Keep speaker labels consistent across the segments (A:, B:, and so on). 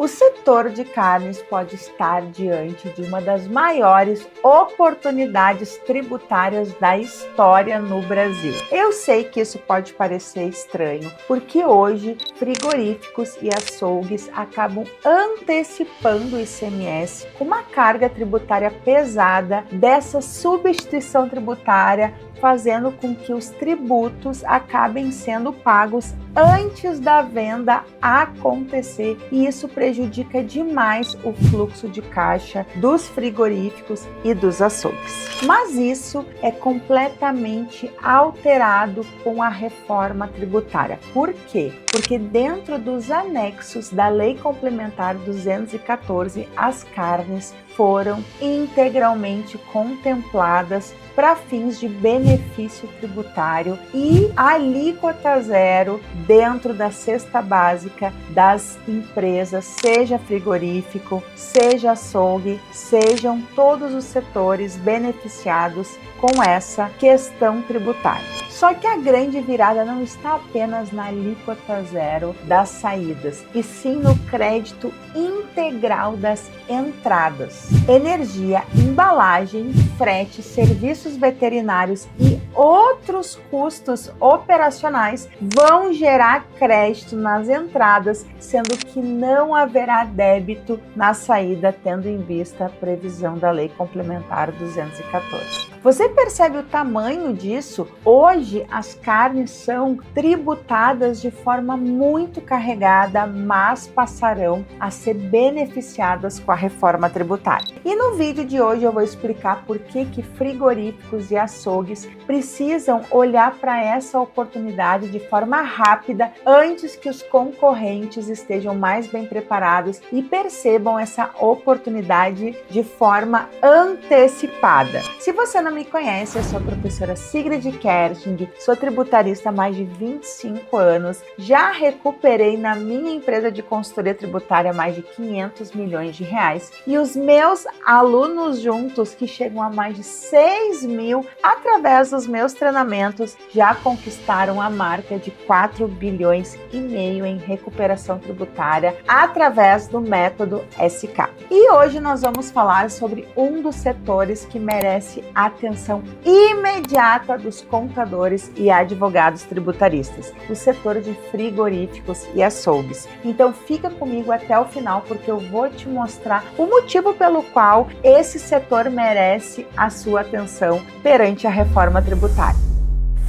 A: O setor de carnes pode estar diante de uma das maiores oportunidades tributárias da história no Brasil. Eu sei que isso pode parecer estranho, porque hoje frigoríficos e açougues acabam antecipando o ICMS com uma carga tributária pesada dessa substituição tributária, fazendo com que os tributos acabem sendo pagos antes da venda acontecer, e isso prejudica demais o fluxo de caixa dos frigoríficos e dos açougues. Mas isso é completamente alterado com a reforma tributária. Por quê? Porque dentro dos anexos da Lei Complementar 214, as carnes foram integralmente contempladas para fins de benefício tributário e alíquota zero dentro da cesta básica das empresas, seja frigorífico, seja açougue, sejam todos os setores beneficiados com essa questão tributária. Só que a grande virada não está apenas na alíquota zero das saídas, e sim no crédito integral das entradas. Energia, embalagem, frete, serviços veterinários e outros custos operacionais vão gerar crédito nas entradas, sendo que não haverá débito na saída, tendo em vista a previsão da Lei Complementar 214. Você percebe o tamanho disso? Hoje as carnes são tributadas de forma muito carregada, mas passarão a ser beneficiadas com a reforma tributária. E no vídeo de hoje eu vou explicar por que frigoríficos e açougues precisam olhar para essa oportunidade de forma rápida antes que os concorrentes estejam mais bem preparados e percebam essa oportunidade de forma antecipada. Se você não me conhece, eu sou a professora Sigrid Kersting, sou tributarista há mais de 25 anos, já recuperei na minha empresa de consultoria tributária mais de 500 milhões de reais, e os meus alunos juntos, que chegam a mais de 6 mil, através dos meus treinamentos, já conquistaram a marca de 4,5 bilhões em recuperação tributária através do método SK. E hoje nós vamos falar sobre um dos setores que merece atenção imediata dos contadores e advogados tributaristas, o setor de frigoríficos e açougues. Então fica comigo até o final, porque eu vou te mostrar o motivo pelo qual esse setor merece a sua atenção perante a reforma tributária.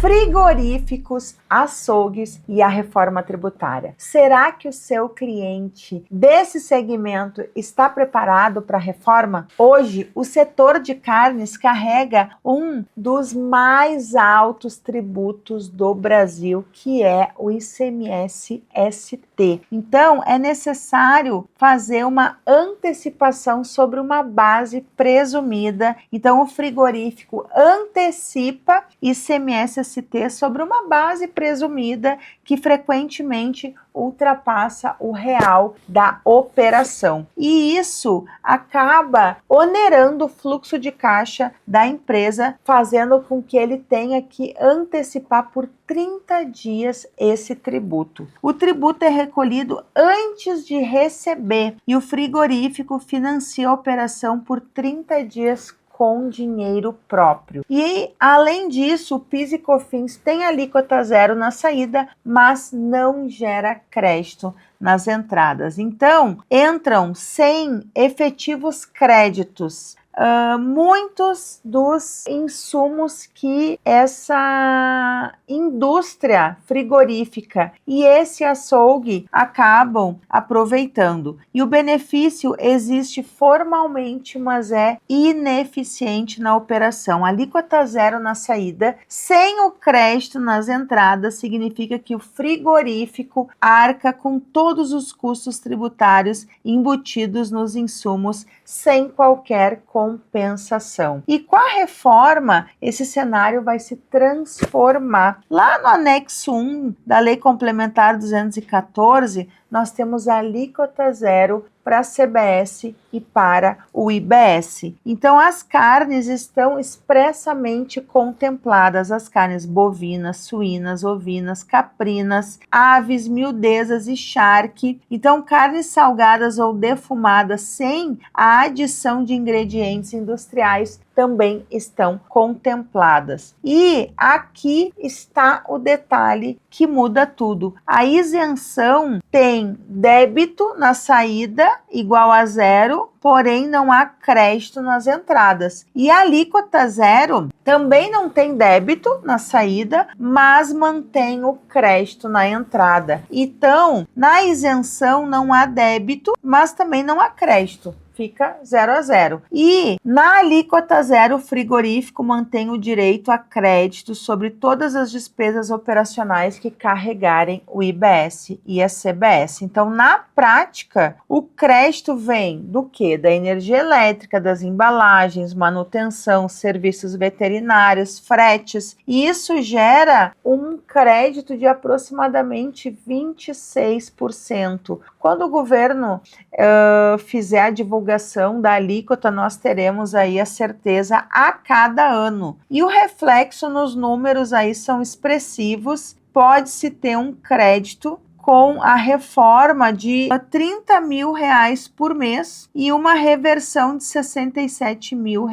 A: Frigoríficos, açougues e a reforma tributária. Será que o seu cliente desse segmento está preparado para a reforma? Hoje, o setor de carnes carrega um dos mais altos tributos do Brasil, que é o ICMS-ST. Então, é necessário fazer uma antecipação sobre uma base presumida. Então, o frigorífico antecipa ICMS-ST sobre uma base presumida que frequentemente ultrapassa o real da operação. E isso acaba onerando o fluxo de caixa da empresa, fazendo com que ele tenha que antecipar por 30 dias esse tributo. O tributo é recolhido antes de receber e o frigorífico financia a operação por 30 dias com dinheiro próprio. E, além disso, o PIS e COFINS tem alíquota zero na saída, mas não gera crédito nas entradas. Então, entram sem efetivos créditos muitos dos insumos que essa indústria frigorífica e esse açougue acabam aproveitando. E o benefício existe formalmente, mas é ineficiente na operação. Alíquota zero na saída, sem o crédito nas entradas, significa que o frigorífico arca com todos os custos tributários embutidos nos insumos sem qualquer compensação. E com a reforma, esse cenário vai se transformar. Lá no anexo 1 da Lei Complementar 214, nós temos a alíquota zero para a CBS e para o IBS. Então, as carnes estão expressamente contempladas, as carnes bovinas, suínas, ovinas, caprinas, aves, miudezas e charque. Então, carnes salgadas ou defumadas sem a adição de ingredientes industriais também estão contempladas. E aqui está o detalhe que muda tudo. A isenção tem débito na saída igual a zero, porém não há crédito nas entradas. E a alíquota zero também não tem débito na saída, mas mantém o crédito na entrada. Então, na isenção não há débito, mas também não há crédito. Fica 0 a 0. E na alíquota zero, o frigorífico mantém o direito a crédito sobre todas as despesas operacionais que carregarem o IBS e a CBS. Então, na prática, o crédito vem do quê? Da energia elétrica, das embalagens, manutenção, serviços veterinários, fretes. E isso gera um crédito de aproximadamente 26%. Quando o governo fizer a divulgação da alíquota, nós teremos aí a certeza a cada ano. E o reflexo nos números aí são expressivos. Pode-se ter um crédito com a reforma de R$30 mil por mês e uma reversão de R$67 mil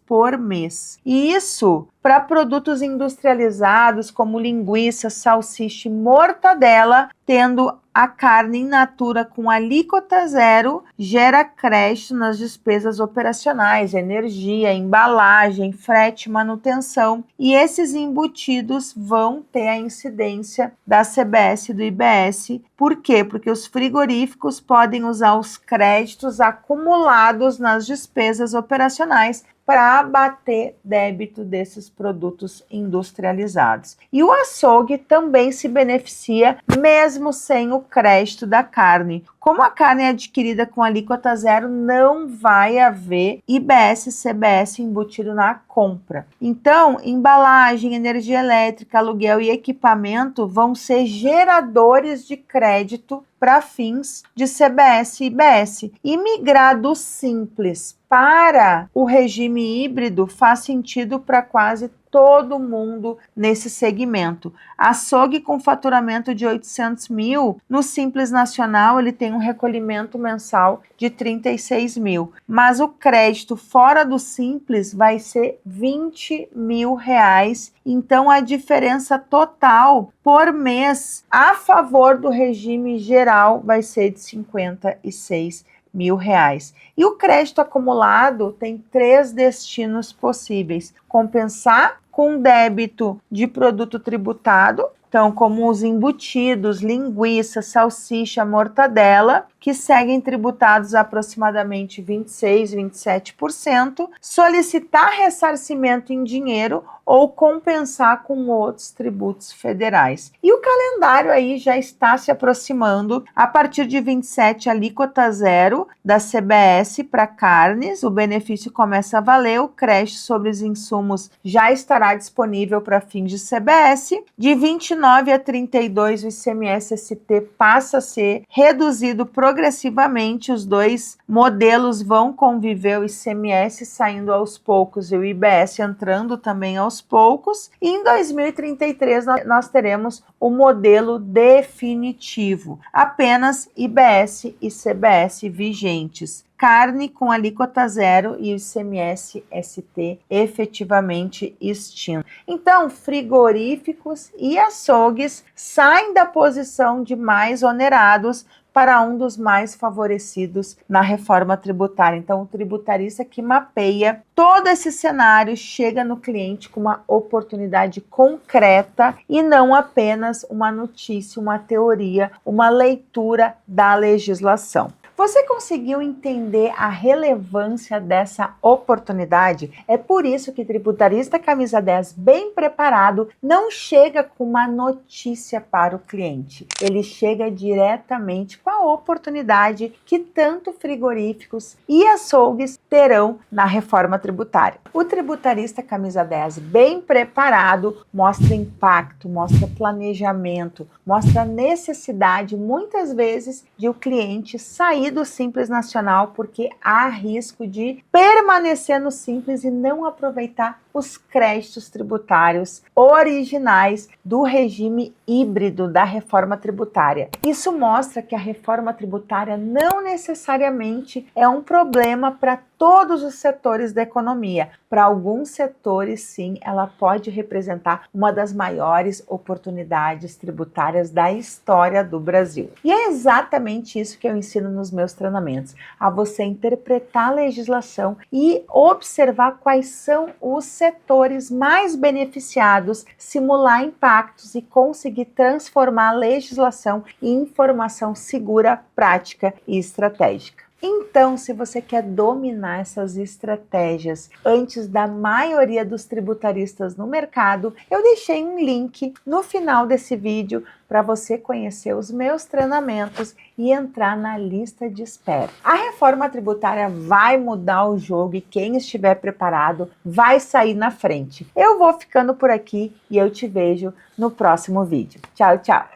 A: por mês. E isso para produtos industrializados como linguiça, salsicha e mortadela, tendo a carne in natura com alíquota zero, gera crédito nas despesas operacionais, energia, embalagem, frete, manutenção. E esses embutidos vão ter a incidência da CBS e do IBS. Por quê? Porque os frigoríficos podem usar os créditos acumulados nas despesas operacionais para abater débito desses produtos industrializados. E o açougue também se beneficia mesmo sem o crédito da carne. Como a carne é adquirida com alíquota zero, não vai haver IBS e CBS embutido na compra. Então, embalagem, energia elétrica, aluguel e equipamento vão ser geradores de crédito para fins de CBS e IBS. E migrar do simples para o regime híbrido faz sentido para quase todo mundo nesse segmento. Açougue com faturamento de 800 mil, no Simples Nacional ele tem um recolhimento mensal de 36 mil, mas o crédito fora do Simples vai ser 20 mil reais, então a diferença total por mês a favor do regime geral vai ser de 56 mil reais. E o crédito acumulado tem 3 destinos possíveis: compensar com débito de produto tributado, então como os embutidos, linguiça, salsicha, mortadela, que seguem tributados a aproximadamente 26, 27%, solicitar ressarcimento em dinheiro ou compensar com outros tributos federais. E o calendário aí já está se aproximando. A partir de 27, alíquota zero da CBS para carnes, o benefício começa a valer, o crédito sobre os insumos já estará disponível para fins de CBS. De 29 a 32, o ICMS-ST passa a ser reduzido progressivamente, os dois modelos vão conviver, o ICMS saindo aos poucos e o IBS entrando também aos poucos. E em 2033 nós teremos o modelo definitivo, apenas IBS e CBS vigentes. Carne com alíquota zero e o ICMS-ST efetivamente extinto. Então, frigoríficos e açougues saem da posição de mais onerados para um dos mais favorecidos na reforma tributária. Então, o tributarista que mapeia todo esse cenário chega no cliente com uma oportunidade concreta e não apenas uma notícia, uma teoria, uma leitura da legislação. Você conseguiu entender a relevância dessa oportunidade? É por isso que tributarista camisa 10 bem preparado não chega com uma notícia para o cliente. Ele chega diretamente com a oportunidade que tanto frigoríficos e açougues terão na reforma tributária. O tributarista camisa 10 bem preparado mostra impacto, mostra planejamento, mostra necessidade muitas vezes de o cliente sair sair do Simples Nacional, porque há risco de permanecer no Simples e não aproveitar os créditos tributários originais do regime híbrido da reforma tributária. Isso mostra que a reforma tributária não necessariamente é um problema para todos os setores da economia. Para alguns setores, sim, ela pode representar uma das maiores oportunidades tributárias da história do Brasil. E é exatamente isso que eu ensino nos meus treinamentos, a você interpretar a legislação e observar quais são os setores mais beneficiados, simular impactos e conseguir transformar a legislação em informação segura, prática e estratégica. Então, se você quer dominar essas estratégias antes da maioria dos tributaristas no mercado, eu deixei um link no final desse vídeo para você conhecer os meus treinamentos e entrar na lista de espera. A reforma tributária vai mudar o jogo e quem estiver preparado vai sair na frente. Eu vou ficando por aqui e eu te vejo no próximo vídeo. Tchau, tchau!